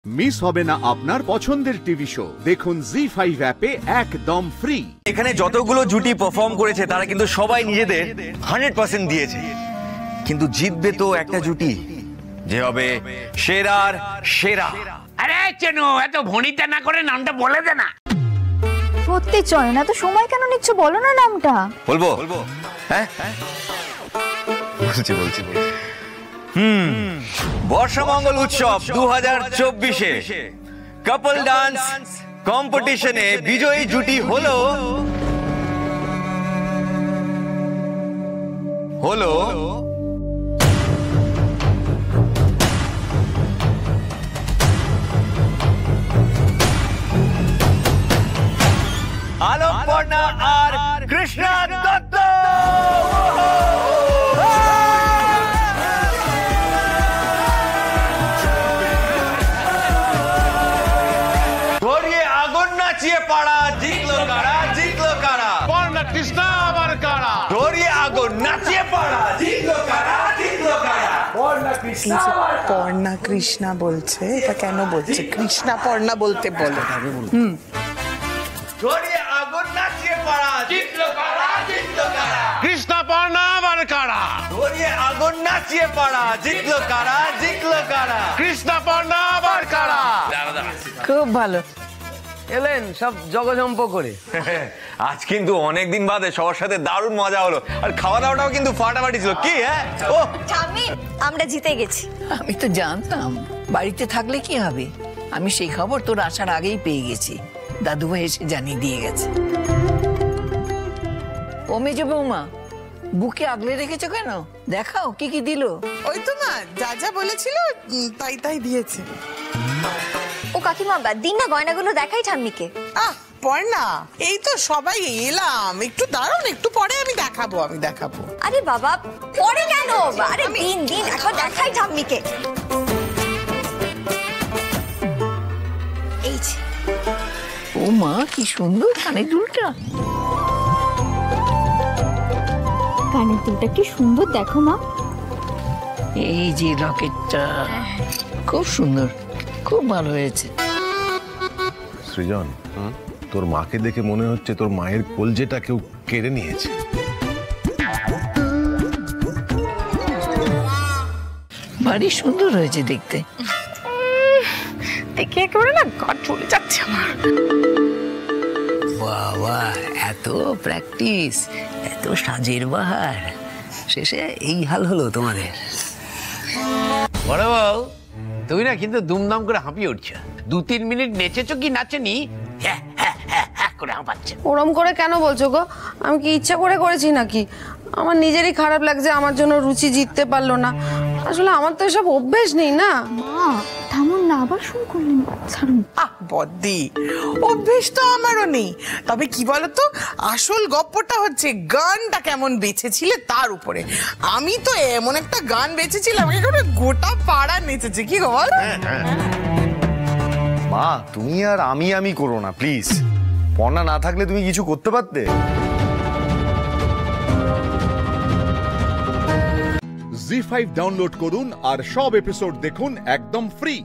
Miss হবে না আপনার পছন্দের টিভি শো। দেখুন জি5 অ্যাপে একদম ফ্রি। এখানে যতগুলো জুটি পারফর্ম করেছে তারা কিন্তু সবাই নিজেদের 100% দিয়েছে, কিন্তু জিতবে তো একটা জুটি যে হবে সেরার সেরা। আরে চেনো, এত ভনিতা না করে নামটা বলে দে না। সত্যি চয় না তো, সময় কেন নিচ্ছ, বলো না নামটা। বলবো? হ্যাঁ বলছি। বর্ষামঙ্গল উৎসব 2024-এ কাপল ডান্স কম্পিটিশনে বিজয়ী জুটি হলো আলোকপর্ণা আর কৃষ্ণা দত্ত। গড়িয়ে আগুন নাচিয়ে পাড়া, জিতলো কারা? পর্ণা কৃষ্ণা আবার কারা? গড়িয়ে আগুন নাচিয়ে পাড়া, জিতলো কারা? পর্ণা কৃষ্ণা বলছে, এটা কেন বলছে? কৃষ্ণা পর্ণা বলতে বলো। গড়িয়ে আগুন নাচিয়ে পাড়া, জিতলো কারা? কৃষ্ণা পর্ণা আবার কারা? গড়িয়ে আগুন নাচিয়ে পাড়া, জিতলো কারা? কৃষ্ণা পর্ণা আবার কারা? খুব ভালো এলেন সব জগজম্প করে। আজ কিন্তু অনেকদিন বাদে সবার সাথে দারুণ মজা হলো, আর খাওয়া দাওয়াটাও কিন্তু ফাটাফাটি ছিল। কি আমরা জিতে গেছি। আমি তো জানতাম বাড়িতে থাকলে কি হবে, আমি সেই খবর তোর আসার আগেই পেয়ে গেছি। দাদুভাই এসে জানিয়ে দিয়ে গেছে। ও মেজো বৌমা, বুকে আগলে রেখেছো কেন? দেখাও কি কি দিল। ওই তো মা যা যা বলেছিল তাই দিয়েছে। ও কাকিমা, দিন না গয়নাগুলো দেখাই ঠাম্মিকে। পর্ণা, এই তো সবাই এলাম, একটু দাঁড়ান, একটু পরে আমি দেখাবো। আরে বাবা, পরে কেন? আরে দিন এখন দেখাই ঠাম্মিকে। এই যে ও মা, কি সুন্দর কানের দুলটা। কানের দুলটা কি সুন্দর, দেখো মা। এই যে রকেটটা খুব সুন্দর, খুব ভালো হয়েছে। সৃজন, তোর মাকে দেখে মনে হচ্ছে তোর মায়ের কলজেটা কেউ কেড়ে নিয়েছে। ভারী সুন্দর হয়েছে দেখতে। দেখে একেবারে না গা চলে যাচ্ছে আমার। বাবা, এত প্র্যাকটিস, এত সাজের বাহার, শেষে এই হাল হলো তোমাদের। বড় বউ, তুই না কিন্তু দুমদাম করে হাঁপিয়ে উঠছ। 2-3 মিনিট নেচেছো কি নাচেনি? করে হাঁপাচ্ছে। ওরম করে কেন বলছো গো? আমি কি ইচ্ছা করে করেছি নাকি? আমার নিজেরই খারাপ লাগছে, আমার জন্য রুচি জিততে পারলো না। আসলে আমার তো এসব অভ্যেস নেই না। মা থামুন না, আবার শুরু করলেন, ছাড়ুন। বদ্দি, অভ্যেস তো আমারও নেই। তবে কি বলতো, আসল গপ্পটা হচ্ছে গানটা কেমন বেছেছিলে তার উপরে। আমি তো এমন একটা গান বেছেছিলাম, একেবারে গোটা পাড়া নেচেছে। কি গো বল? মা, তুমি আর আমি করো না প্লিজ। পর্ণা না থাকলে তুমি কিছু করতে পারতে। জি5 ডাউনলোড করুন আর সব এপিসোড দেখুন একদম ফ্রি।